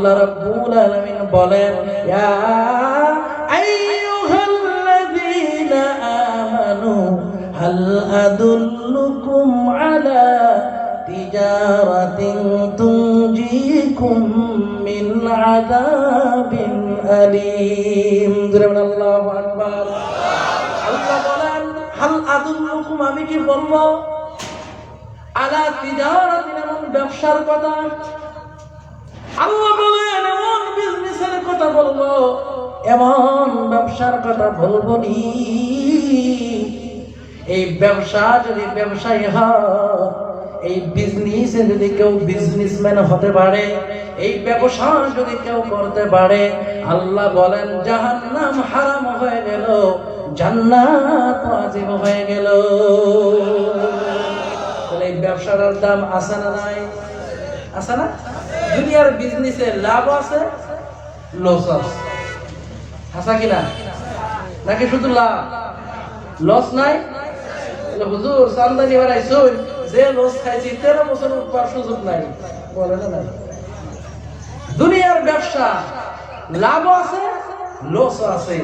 আল্লাহ রাব্বুল আলামিন বলেন, ইয়া আইয়ুহাল্লাযীনা আমানু হাল আদুল্লুকুম আলা তিজারাতিন তুনজিকুম মিন আযাবিন আলীম। আল্লাহু আকবার। আল্লাহ বলেন, হাল আদুল্লুকুম, আমি কি বলবো, আলা তিজারাতিন, এমন ব্যবসার কথা। আল্লাহ বলেন এমন বিজনেসের কথা বলবো, এমন ব্যবসার কথা বলবো নি, এই ব্যবসা যদি ব্যবসায়ী হয়, এই বিজনেসে যদি কেউ বিজনেসম্যান হতে পারে, এই ব্যবসা যদি কেউ করতে পারে, আল্লাহ বলেন জাহান্নাম হারাম হয়ে গেল, জান্নাত ওয়াজিব হয়ে গেল। তাহলে এই ব্যবসার দাম আছে না নাই? আছে না? দুনিয়ার বিজনেসে লাভ আছে, লস আছে, আছে কিনা? নাকি শুধু লাভ, লস নাই? হুজুর চান্দানি বাড়াইছুন, যে লস খাইছি 13 বছর পর সুযোগ নাই, বলে না? নাই। দুনিয়ার ব্যবসা লাভ আছে, লস আছে।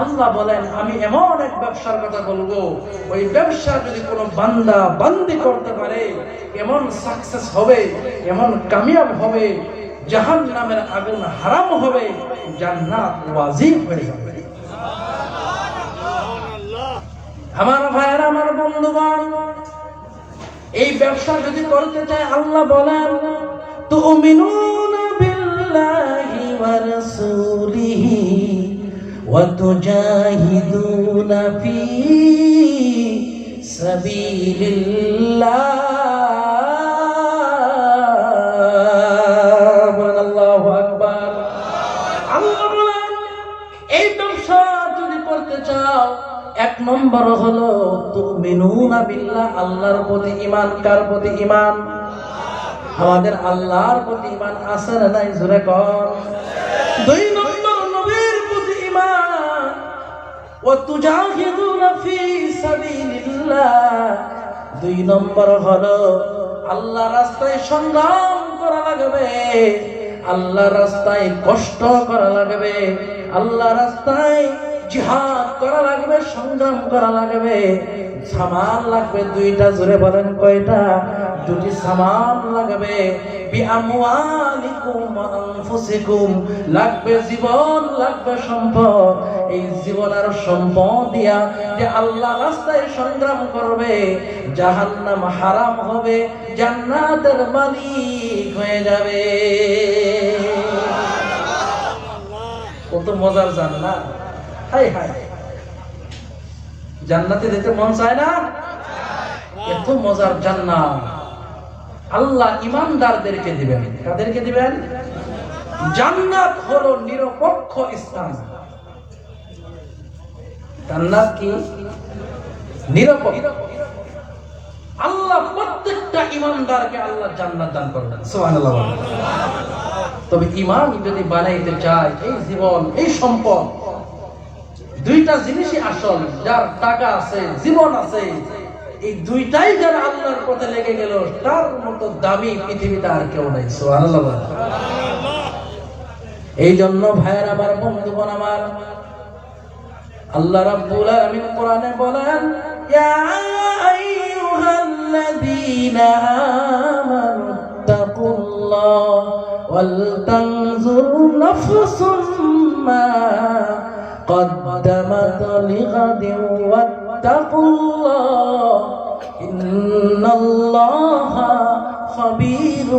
আল্লাহ বলেন আমি এমন এক ব্যবসার কথা বলবো, ওই ব্যবসা যদি কোনো বান্দা বান্দি করতে পারে, এমন সাকসেস হবে, এমন কামিয়াব হবে, জাহান্নামের আগুন হারাম হবে, জান্নাত ওয়াজিব হয়ে যাবে। আমার ভাইয়েরা, আমার বন্ধুগণ, এই ব্যবসা যদি করতে চায়, আল্লাহ বলেন তুমিনুনা বিল্লাহি ওয়া রাসূলিহি ওয়া তুজাহিদুনা ফি সাবিলিল্লাহ। আল্লাহু আকবার। আল্লাহ বলেন এই ব্যবসা যদি করতে চাও, এক নম্বর হলো তুমিনুনা বিল্লাহ, আল্লাহর প্রতি ঈমান। কার প্রতি ঈমান? আমাদের আল্লাহর প্রতি ঈমান আছে না নাই? জোরে কর। দুই নম্বর নবীর প্রতি ঈমান। ওয়া তুজাহিদুনা ফি সাবিলিল্লাহ। দুই নম্বর হলো আল্লাহর রাস্তায় সংগ্রাম করা লাগবে, আল্লাহর রাস্তায় কষ্ট করা লাগবে, আল্লাহর রাস্তায় জিহাদ করা লাগবে, সংগ্রাম করা লাগবে। সামান লাগবে দুইটা, জোরে বলেন কয়টা? দুটি সামান লাগবে। বিআমওয়ালিকুম ওয়া আনফুসিকুম, লাগবে জীবন, লাগবে সম্পদ। এই জীবন আর সম্পদ দিয়া যে আল্লাহ রাস্তায় সংগ্রাম করবে, জাহান্নাম হারাম হবে, জান্নাতের মালিক হয়ে যাবে। কত মজার জান্নাত! হাই হাই, জান্নাতে যেতে মন চায় না? এত মজার জান্নাত আল্লাহ ইমানদারদেরকে দিবেন। কাদেরকে দিবেন? জান্নাত হলো নিরপেক্ষ স্থান। জান্নাত কি? নিরপেক্ষ। আল্লাহ প্রত্যেকটা ইমানদারকে আল্লাহ জান্নাত দান করবেন। সুবহানাল্লাহ। তবে ঈমান যদি বানাইতে চায়, এই জীবন, এই সম্পদ, দুইটা জিনিসই আসল। যার টাকা আছে, জীবন আছে, এই দুইটাই যারা আল্লাহর পথে লেগে গেল, তার মতো দামি পৃথিবীতে আর কেউ নাই। সুবহানাল্লাহ। এই জন্য ভাইয়ের আমার, বন্ধুগণ আমার, আল্লাহ রাব্বুল আলামিন কোরআনে বলেন, ইয়া আইয়ুহাল্লাযীনা আমানু তাকুল্লাহ ওয়াল তানজুর নাফসুম মা قدمت لغد واتقوا الله إن الله خبير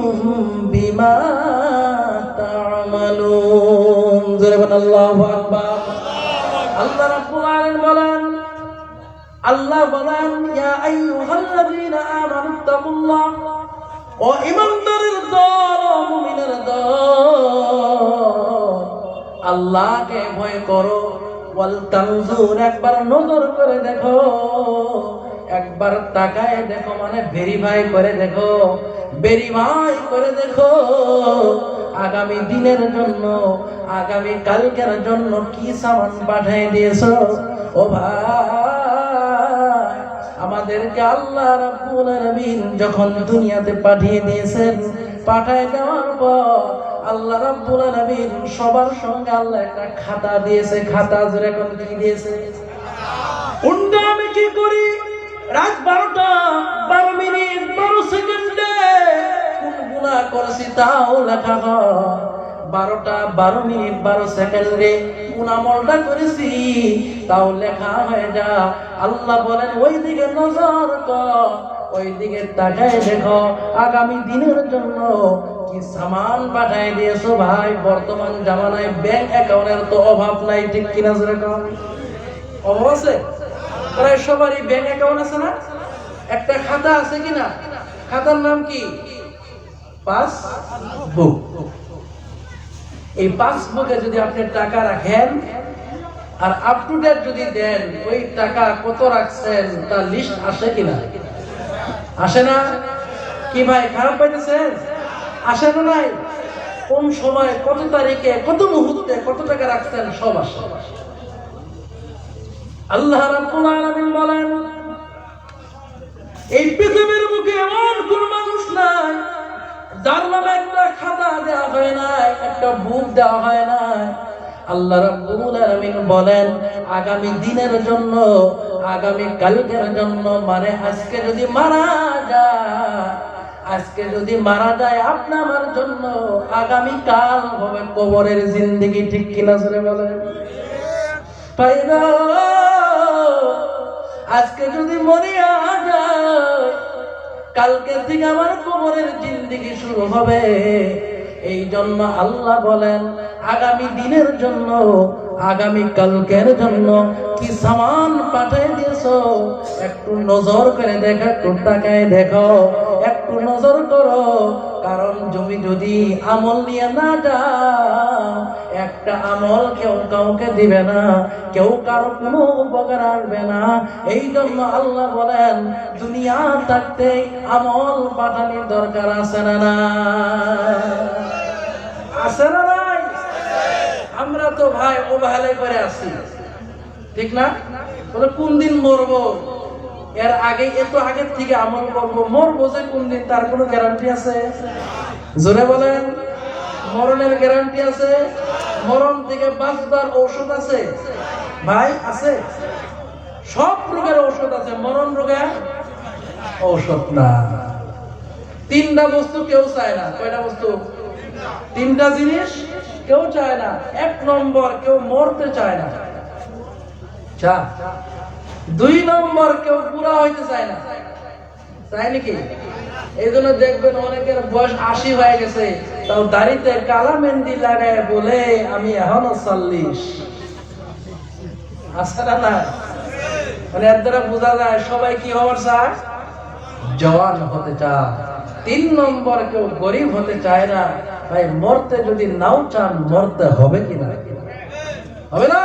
بما تعملون। الله أكبر। الله رب العالمين বলেন, আল্লাহ বলেন ইয়া আইয়ুহাল্লাযীনা আমানু তাকুল্লাহ, ও ঈমানদারের দল, ও মুমিনের দল, আল্লাহকে ভয় করো। ওয়াল তানজুর, একবার নজর করে দেখো, একবার তাকায় দেখো, মানে ভেরিফাই করে দেখো, ভেরিফাই করে দেখো আগামী দিনের জন্য, আগামী কালকের জন্য কি সামান পাঠিয়ে দিয়েছো। ও ভাই, আমাদেরকে আল্লাহ রাব্বুল আলামিন যখন দুনিয়াতে পাঠিয়ে দিয়েছেন, পাঠিয়ে দেওয়ার পর আল্লাহ রাব্বুল আলামিন সবার সঙ্গে আল্লাহ একটা খাতা দিয়েছে। খাতা জোরে কোন কি দিয়েছে? উন্ডা আমি কি করি রাত 12টা 12 মিনিট 12 সেকেন্ডে কোন গুনাহ করেছি তাও লেখা হয়। 12টা 12 মিনিট 12 সেকেন্ডে কোন আমলটা করেছি তাও লেখা হয়ে যা। আল্লাহ বলেন ওই দিকে নজর কর, ওই দিকে তাকায় দেখো আগামী দিনের জন্য কি সামান পাঠায় দিয়েছো। ভাই বর্তমান জামানায় ব্যাংক অ্যাকাউন্টের তো অভাব নাই, ঠিক কিনা জোরে কর? অভাব আছে? প্রায় সবারই ব্যাংক অ্যাকাউন্ট আছে না? একটা খাতা আছে কিনা? খাতার নাম কি? পাসবুক। এই পাসবুকে যদি আপনি টাকা রাখেন আর আপ টু ডেট যদি দেন, ওই টাকা কত রাখছেন তার লিস্ট আসে কিনা? আসে না? কি ভাই খারাপ পাইতেছেন? আসে না? নাই? কোন সময় কত তারিখে কত মুহূর্তে কত টাকা রাখছেন সব আসে। আল্লাহ রাব্বুল আলামিন বলেন এই পৃথিবীর বুকে এমন কোন মানুষ নাই যার নামে একটা খাতা দেওয়া হয় নাই, একটা বুক দেওয়া হয় নাই। আল্লাহ রাব্বুল আলামিন বলেন আগামী দিনের জন্য, আগামী কালকের জন্য, মানে আজকে যদি মারা যায়, আজকে যদি মারা যায় আপনি আমার জন্য আগামী কাল হবে কবরের জিন্দেগি, ঠিক কিনা জোরে বলেন? পাইবা আজকে যদি মরিয়া যায় কালকে থেকে আমার কবরের জিন্দেগি শুরু হবে। এই জন্য আল্লাহ বলেন আগামী দিনের জন্য, আগামী কালকের জন্য কি সামান পাঠিয়ে দিয়েছো একটু নজর করে দেখো, একটু তাকায় দেখো, একটু নজর করো। কারণ জমি যদি আমল নিয়ে না যাও, একটা আমল কেউ কাউকে দিবে না, কেউ কারো কোনো উপকার আসবে না। এই জন্য আল্লাহ বলেন দুনিয়া থাকতে আমল পাঠানোর দরকার আছে না? না আছে না? নাই? আমরা তো ভাই অবহেলাই করে আছি, ঠিক না? বলে কোন দিন মরবো, এর আগে এত আগের থেকে আমল করবো, মরবো যে কোন দিন তার কোনো গ্যারান্টি আছে? জোরে বলেন মরণের গ্যারান্টি আছে? মরণ থেকে বাঁচবার ঔষধ আছে? ভাই আছে? সব রোগের ঔষধ আছে, মরণ রোগের ঔষধ না। তিনটা বস্তু কেউ চায় না। কয়টা বস্তু? তিনটা জিনিস কেউ চায় না। এক নম্বর, কেউ মরতে চায় না। দুই নম্বর, কেউ বুড়া হইতে চায় না। চায় নাকি? এই জন্য দেখবেন অনেকের বয়স 80 হয়ে গেছে, তাও দাড়িতে কালা মেহেন্দি লাগায় বলে আমি এখনো 40। আছে না? না? মানে এর দ্বারা বোঝা যায় সবাই কি হওয়ার চায়? জওয়ান হতে চায়। 3 নম্বর, কেউ গরিব হতে চায় না। ভাই মরতে যদি নাও চান মরতে হবে কিনা? হবে না?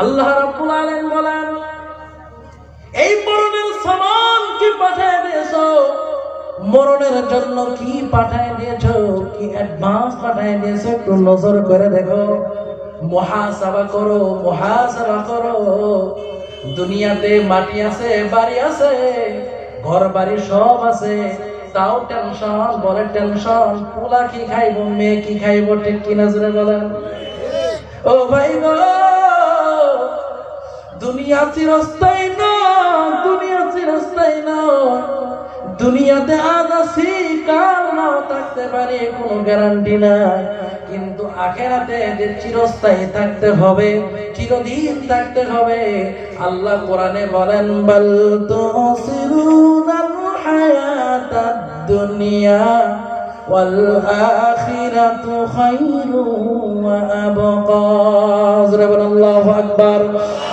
আল্লাহ রাব্বুল আলামিন বলেন এই মরণের সামান কি পাঠিয়ে দিয়েছো, মরণের জন্য কি পাঠিয়ে দিয়েছো, কি অ্যাডভান্স পাঠিয়ে দিয়েছো, একটু নজর করে দেখো, মুহাসাবা করো, মুহাসাবা করো। দুনিয়াতে মাটি আছে, বাড়ি আছে, ঘর বাড়ি সব আছে, তাও টেনশন, বলে টেনশন, পোলা কি খাইবো, মেয়ে কি খাইবো, ঠিক কিনা জোরে বলেন? ও ভাই গো, দুনিয়া চিরস্থায়ী না, দুনিয়া চিরস্থায়ী না। দুনিয়াতে আজ আছি কাল নাও থাকতে পারে, কোনো গ্যারান্টি নাই। কিন্তু আখিরাতে যে চিরস্থায়ী থাকতে হবে, চিরদিন থাকতে হবে। আল্লাহ কোরআনে বলেন বাল তুসিরুনাল হায়াতাদ দুনিয়া ওয়াল আখিরাতু খায়রুন ওয়া আবকা। আল্লাহু আকবার।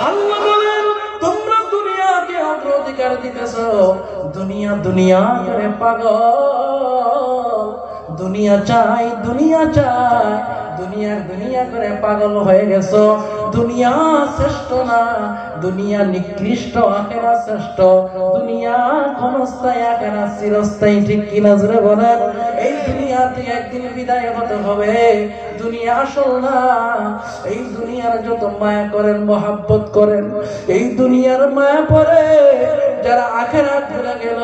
আল্লাহ বলেন তোমরা দুনিয়াকে অগ্রাধিকার দিতেছো, দুনিয়া দুনিয়া করে পাগল, দুনিয়া চাই, দুনিয়া চাই, দুনিয়া দুনিয়া করে পাগল হয়ে গেছো। দুনিয়া শ্রেষ্ঠ না, দুনিয়া নিকৃষ্ট, আখিরাত শ্রেষ্ঠ। দুনিয়া ক্ষণস্থায়ী, আখিরাত চিরস্থায়ী, ঠিক কিনা জোরে বলেন? এই দুনিয়া থেকে একদিন বিদায় হতে হবে। দুনিয়া আসল না। এই দুনিয়ার যত মায়া করেন, মহাব্বত করেন, এই দুনিয়ার মায়া পরে যারা আখিরাত ভুলে গেল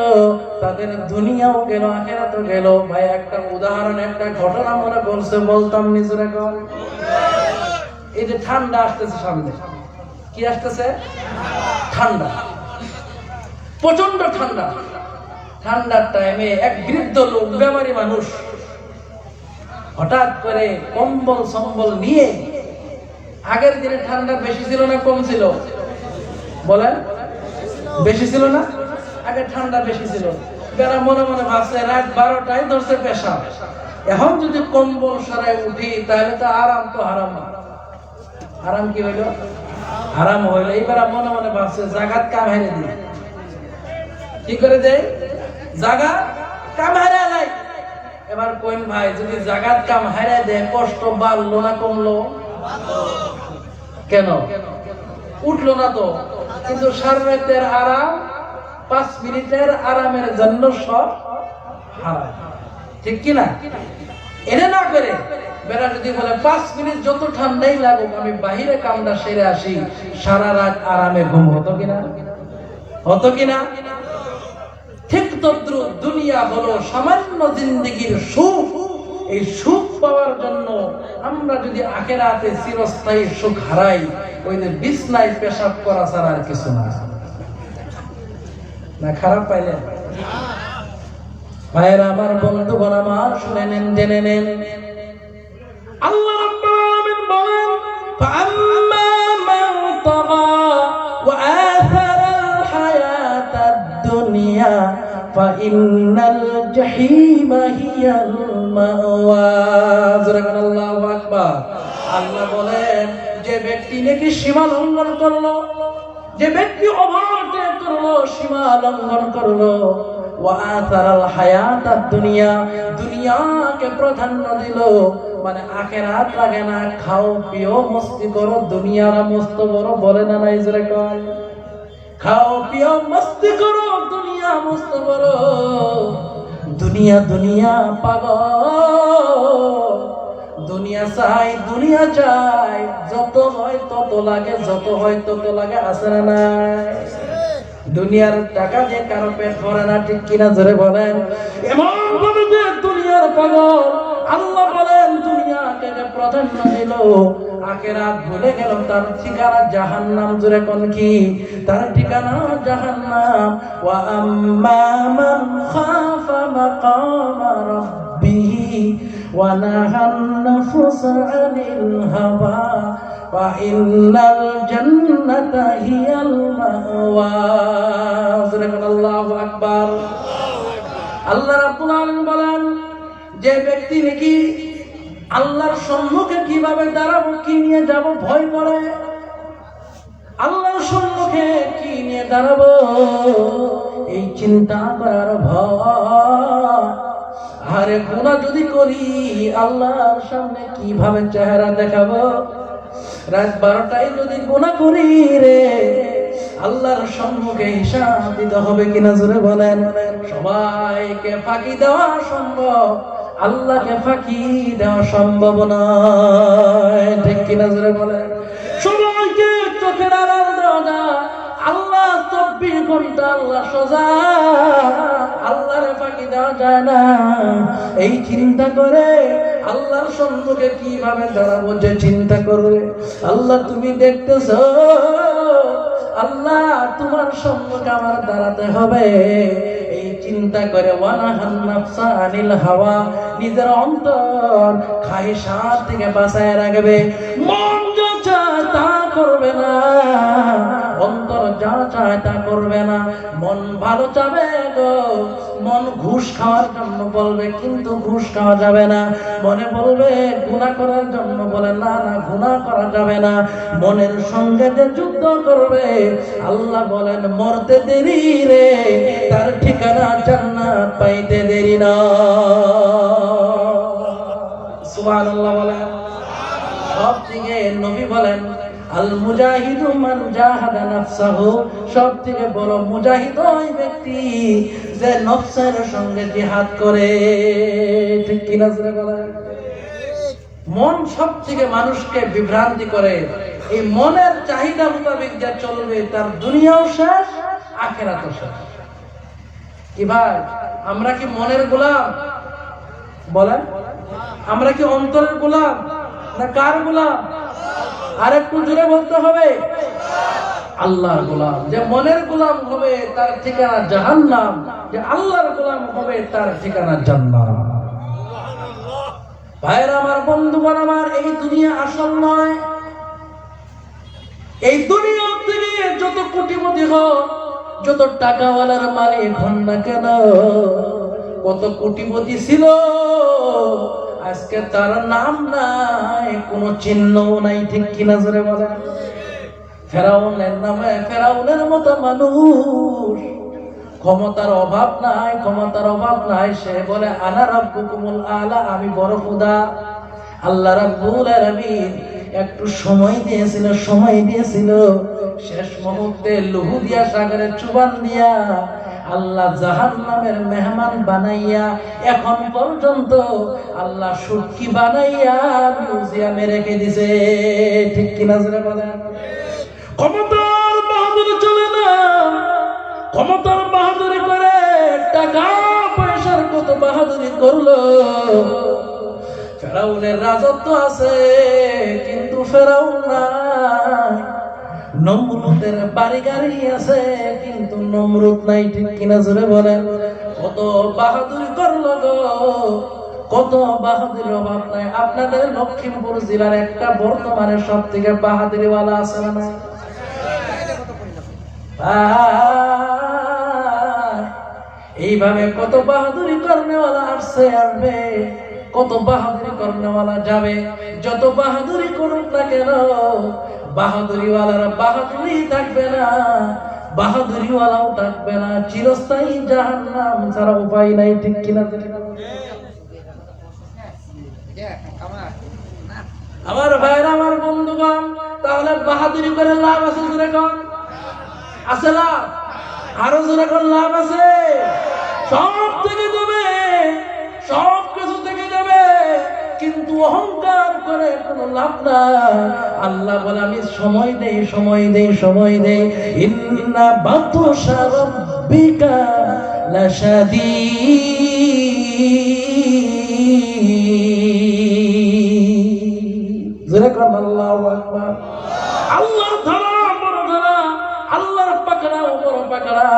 তাদের দুনিয়াও গেল আখিরাতও গেল। ভাই একটা উদাহরণ, একটা ঘটনা মনে পড়ছে, বলতাম নিজের এখন। এই যে ঠান্ডা আসতেছে সামনে, কি আসতেছে? ঠান্ডা, প্রচন্ড ঠান্ডা। ঠান্ডার টাইমে এক বৃদ্ধ লোক, বেমারি মানুষ, হঠাৎ করে কম্বল সম্বল নিয়ে, আগের দিনে ঠান্ডা বেশি ছিল না কম ছিল? বলেন, বেশি ছিল না? আগে ঠান্ডা বেশি ছিল। বেড়া মনে মনে ভাবছে রাত 12টায় ধরছে পেশাব, এখন যদি কম্বল সরাই উঠি তাহলে তো আরাম, তো হারাম। আরাম কি হইল? হারাম হইল। এইবার মনে মনে ভাবছে জাগাত কাম হারিয়ে দিই। কি করে দেয়? জাগা কাম হারিয়ে নাই। এবার কোন ভাই, যদি জাগাত কাম হারিয়ে দেয় কষ্ট বাড়লো না কমলো? কেন উঠলো না তো? কিন্তু সারাতের আরাম 5 মিনিটের আরামের জন্য সব হারাম, ঠিক কিনা? এনে না করে বেড়া যদি বলে 5 মিনিট যত ঠান্ডাই লাগুক আমি বাহিরে কামটা সেরে আসি, সারা রাত আরামে ঘুম হতো কিনা? হতো কিনা? ঠিক তদ্রুপ দুনিয়া হলো সামান্য জিন্দেগির সুখ। এই সুখ পাওয়ার জন্য আমরা যদি আখিরাতে চিরস্থায়ী সুখ হারাই, ওই যে বিছনায় পেশাব করা ছাড়া আর কিছু না। না খারাপ পাইলেন? ভাইরা আমার, বন্ধুগণ আমার, শুনে নেন, জেনে নেন। আল্লাহ রাব্বুল আলামিন বলেন, ফাআম্মা মান তাগা ওয়া আথারাল হায়াতাদ দুনিয়া ফাইন্নাল জাহিমা হিয়াল মাওয়া। আল্লাহু আকবার। আল্লাহ বলেন, যে ব্যক্তি নাকি সীমা লঙ্ঘন করলো, যে ব্যক্তি অবমাননা করলো, সীমা লঙ্ঘন করলো, ওয়া আথারাল হায়াতাদ দুনিয়া, দুনিয়াকে প্রাধান্য দিল, মানে আখিরাত লাগে না, খাও পিও মস্তি করো, দুনিয়ার মস্ত বড় বলে না নাই জোরে কয়, খাও পিও মস্তি করো, দুনিয়া মস্ত বড়, দুনিয়া দুনিয়া পাগল, দুনিয়া চাই, দুনিয়া চাই, যত হয় তত লাগে, যত হয় তত লাগে, আছে না নাই? দুনিয়ার টাকা যে কারো পেট ভরে না, ঠিক কিনা জোরে বলেন? এমন ভাবে যে দুনিয়ার পাগল। আল্লাহ বলেন, দুনিয়াকে যে প্রাধান্য দিল, আখিরাত ভুলে গেল, তার ঠিকানা জাহান্নাম। জোরে কোন কি? তার ঠিকানা জাহান্নাম। ওয়া আম্মা মান খাফা মাকামা রাব্বিহি ওয়া নাহান নাফসা আনিল হাওয়া ফাইন্নাল জান্নাতা হিয়াল মাওয়া। আল্লাহু আকবার। আল্লাহ রাব্বুল আলামিন বলেন, যে ব্যক্তি নাকি আল্লাহর সম্মুখে কিভাবে দাঁড়াবো, কি নিয়ে যাব ভয় করে, আল্লাহর সম্মুখে কি নিয়ে দাঁড়াবো এই চিন্তা করার ভয়। আরে গুনাহ যদি করি আল্লাহর সামনে কিভাবে চেহারা দেখাবো, রাত 12টায় যদি গুনাহ করি রে, আল্লাহর সম্মুখে হিসাব দিতে হবে কিনা জোরে বলেন? সবাইকে ফাঁকি দেওয়া সম্ভব, আল্লাহকে ফাঁকি দেওয়া সম্ভব নয়, ঠিক কিনা জোরে বলেন? সবাইকে চোখের আড়াল দেওয়া যায়, আল্লাহ 24 ঘন্টা আল্লাহ সোজা, আল্লাহরে ফাঁকি দেওয়া যায় না। এই চিন্তা করে আল্লাহর সম্মুখে কিভাবে দাঁড়াবো, যে চিন্তা করবে, আল্লাহ তুমি দেখতেছ, আল্লাহ তোমার সম্মুখে আমার দাঁড়াতে হবে, এই চিন্তা করে ওয়ানাহান নাফসা আনিল হাওয়া, নিজের অন্তর খায়সাত থেকে বাঁচায় রাখবে। মন যা চায় তা করবে না, অন্তর যা চায় তা করবে না। মন ভালো চাবে গো, মন ঘুষ খাওয়ার জন্য বলবে, কিন্তু ঘুষ খাওয়া যাবে না। মনে বলবে গুনাহ করার জন্য, বলে না না, গুনাহ করা যাবে না। মনের সঙ্গে যে যুদ্ধ করবে, আল্লাহ বলেন মরতে দেরি রে, তার ঠিকানা জান্নাত পাইতে দেরি না। সুবহানাল্লাহ বলেন। সবথেকে নবী বলেন, আল মুজাহিদু মান জাহাদা নাফসাহু, সবথেকে বড় মুজাহিদ ওই ব্যক্তি যে নফসের সঙ্গে জিহাদ করে, ঠিক কিনা জোরে বলেন? মন সবথেকে মানুষকে বিভ্রান্তি করে। এই মনের চাহিদা মোতাবেক যা চলবে, তার দুনিয়াও শেষ, আখিরাত শেষ। কি ভাই, আমরা কি মনের গোলাম? বলেন, আমরা কি অন্তরের গোলাম না কার গোলাম? আর একটু জোরে বলতে হবে, আল্লাহর গোলাম। যে মনের গোলাম হবে তার ঠিকানা জাহান্নাম, যে আল্লাহর গোলাম হবে তার ঠিকানা জান্নাত। ভাইরা আমার, বন্ধুগণ আমার, এই দুনিয়া আসল নয়। এই দুনিয়া থেকে যত কোটিপতি হোক, যত টাকাওয়ালার মালিক হন না কেন, কত কোটিপতি ছিল, আজকে তার নাম নাই, কোনো চিহ্নও নাই। ঠিক কিনা জোরে বলেন? ফেরাউনের নামে ফেরাউনের মতো মানুষ, ক্ষমতার অভাব নাই, ক্ষমতার অভাব নাই, সে বলে আনা রাব্বুকুমুল আলা, আমি বড় খোদা। আল্লাহ রাব্বুল আলামিন একটু সময় দিয়েছিল, শেষ মুহূর্তে লুহু দিয়া সাগরে চুবান দিয়া আল্লাহ জাহান্নামের মেহমান বানাইয়া এখন পর্যন্ত আল্লাহ সুটকি বানাইয়া মিউজিয়ামে রেখে দিছে। ঠিক কিনা জোরে বলেন? ক্ষমতার বাহাদুরি চলে না, ক্ষমতার বাহাদুরি করে টাকা পয়সার কত বাহাদুরি করলো। ফেরাউনের রাজত্ব আছে কিন্তু ফেরাউন নাই, নমরুদের বাড়ি গাড়ি আছে কিন্তু নমরুদ নাই। ঠিক কিনা জোরে বলেন? কত বাহাদুরি করলো গো, কত বাহাদুরির অভাব নাই। আপনাদের লক্ষ্মীপুর জেলার একটা বর্তমানে সব থেকে বাহাদুরিওয়ালা আছে না? এইভাবে কত বাহাদুরি করনেওয়ালা আসছে, আসবে, কত বাহাদুরি করনেওয়ালা যাবে। যত বাহাদুরি করুক না কেন, বাহাদুরিওয়ালারা বাহাদুরি থাকবে না, বাহাদুরিওয়ালাও থাকবে না, চিরস্থায়ী জাহান্নাম ছাড়া উপায় নাই। ঠিক কিনা? আমার ভাইরা, আমার বন্ধুগণ, তাহলে বাহাদুরি করে লাভ আছে? জোরে কোন আছে লাভ? আরো জোরে কোন লাভ আছে? সব থেকে যাবে, সব কিছু থেকে যাবে, কিন্তু অহংকার করে কোনো লাভ নাই। আল্লাহ বলে আমি সময় দেই। ইন্না বাতুশা রাব্বিকা লাশাদীদ। জোরে কোন আল্লাহু আকবার। আল্লাহর ধরা বড় ধরা, আল্লাহর পাকড়া বড় পাকড়া।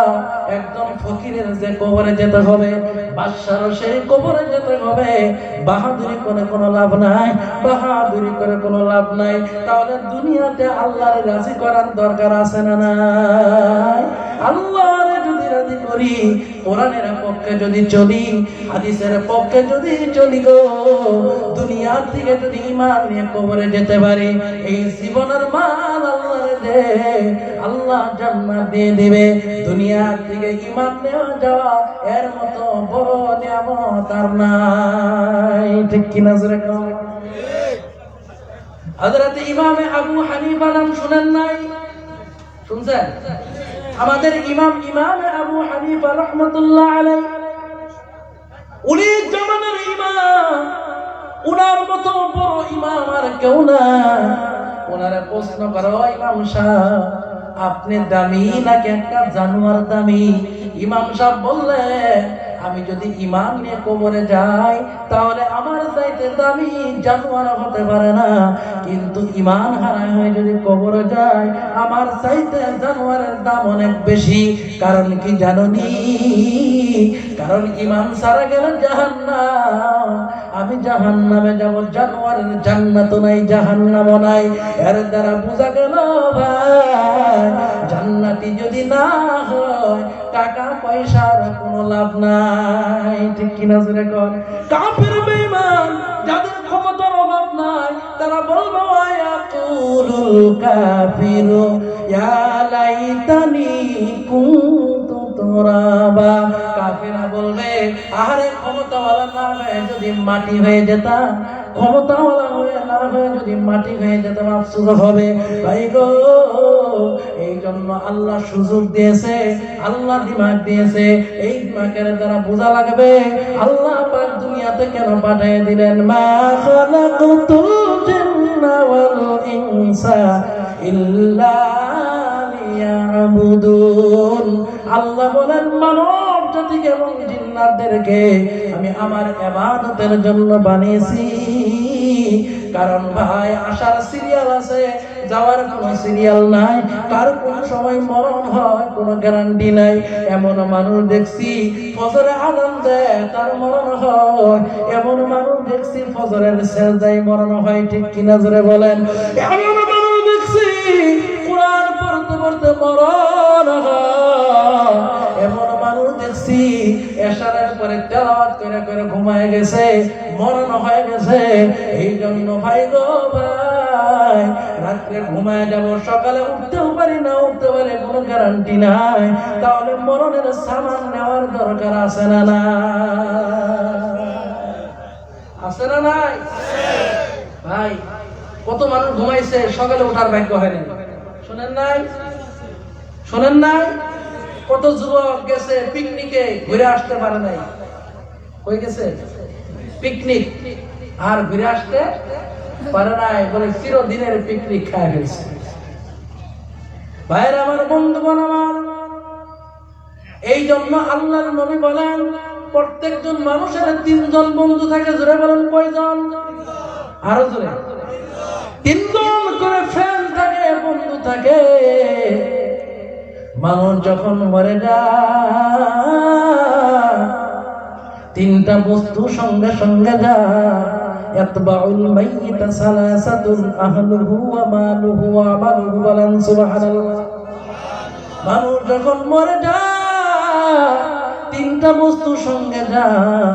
একদম ফকিরের যে কবরে যেতে হবে, বাদশার সেই কবরে যেতে হবে। বাহাদুরি করে কোনো লাভ নাই, বাহাদুরি করে কোনো লাভ নাই। তাহলে দুনিয়াতে আল্লাহর রাজি করার দরকার আছে না নাই? আল্লাহরে যদি রাজি করি, কোরআনের পক্ষে যদি চলি, হাদিসের পক্ষে যদি চলি গো, দুনিয়া থেকে যদি ঈমান নিয়ে কবরে যেতে পারি, এই জীবনের মাল আল্লাহরে দে, আল্লাহ জান্নাত দিয়ে দিবে। দুনিয়া থেকে ঈমান নিয়ে যাওয়া এর মতো বড় নিয়ামত আর নাই। ঠিক কিনা জোরে কোন? হযরত ইমামে আবু হানিফা নাম শুনেন নাই? শুনছেন? আমাদের ইমামে আবু হানিফা রাহমাতুল্লাহ আলাইহি, উনি জামানার ইমাম, উনার মতো বড় ইমাম আর কেউ না। ওনারা প্রশ্ন করে, ও ইমাম সাহেব, আপনি দামি নাকি একটা জানোয়ার দামি? ইমাম সাহেব বললেন, আমি যদি ঈমান নিয়ে কবরে যাই তাহলে আমার চাইতে দামি জানোয়ার হতে পারে না, কিন্তু ঈমান হারায় হয়ে যদি কবরে যাই আমার চাইতে জানোয়ারের দাম অনেক বেশি। কারণ কি জানোনি? কারণ ঈমান ছাড়া গেলে জাহান্নাম, আমি জাহান্নামে যাব, জানোয়ারের জান্নাতও নাই, জাহান্নামও নাই। এর দ্বারা বোঝা গেল ভাই, জান্নাতি যদি না হয় টাকা পয়সার কোনো লাভ নাই। ঠিক কিনা জোরে কোন? কাফের বেঈমান যাদের ক্ষমতার অভাব নাই, তারা বলবে ওয়ায়াকুলুল কাফিরু ইয়া লাইতানি কুনতু তুরাবা। কাফেররা বলবে, আরে ক্ষমতাওয়ালা না হয়ে যদি মাটি হয়ে যেতাম, ক্ষমতাওয়ালা হয়ে না হয়ে যদি মাটি হয়ে যেতাম আফসোস হবে। ভাই গো, এই জন্য আল্লাহ সুযোগ দিয়েছে, আল্লাহ দিমাগ দিয়েছে। এই দিমাগের দ্বারা বোঝা লাগবে আল্লাহ পাক দুনিয়াতে কেন পাঠিয়ে দিলেন। মা খালাকুতুল জিন্না ওয়াল ইনসা ইল্লা লিয়াবুদুন। মানব জাতিকে এবং জিন্নাতদেরকে আমি আমার ইবাদতের জন্য বানিয়েছি। কারণ ভাই আসার সিরিয়াল আছে, যাওয়ার কোনো সিরিয়াল নাই, কার কোন সময় মরণ হয় কোনো গ্যারান্টি নাই। এমন মানুষ দেখছি ফজরে আযান দেয় তার মরণ হয়, এমন মানুষ দেখছি ফজরের সেজদায় মরণ হয়। ঠিক কিনা জোরে বলেন? এমন মানুষ দেখছি কোরআন পড়তে পড়তে মরণ হয়, এমন মানুষ দেখছি এশারের পরে তেলাওয়াত করে করে ঘুমায় গেছে, মরণ হয়ে গেছে। এই জন্য ভাই গো ভাই, রাত্রে ঘুমায় যাব, সকালে উঠতেও পারি না, উঠতে পারে কোনো গ্যারান্টি নাই। তাহলে মরণের সামান নেওয়ার দরকার আছে না না? আছে না নাই? ভাই কত মানুষ ঘুমাইছে, সকালে ওঠার ভাগ্য হয় না। শোনেন নাই? শোনেন নাই? কত যুবক গেছে পিকনিকে, ঘুরে আসতে পারে নাই। কই গেছে? পিকনিক, আর ঘুরে আসতে পারে নাই বলে চিরদিনের পিকনিক খায় ফেলছে। ভাইয়ের আমার, বন্ধুগণ আমার, এই জন্য আল্লাহর নবী বলেন প্রত্যেকজন মানুষের তিনজন বন্ধু থাকে। জোরে বলেন কয়জন? আরো জোরে। তিনজন করে ফ্রেন্ড থাকে, বন্ধু থাকে। মানুষ যখন মরে যায় তিনটা বস্তু সঙ্গে সঙ্গে যায়। ইয়াতবাউল মাইয়িতা সালাসাতুন আহলুহু ওয়া মালুহু ওয়া আমালুহু। বলেন সুবহানাল্লাহ। মানুষ যখন মরে যায় তিনটা বস্তু সঙ্গে যায়।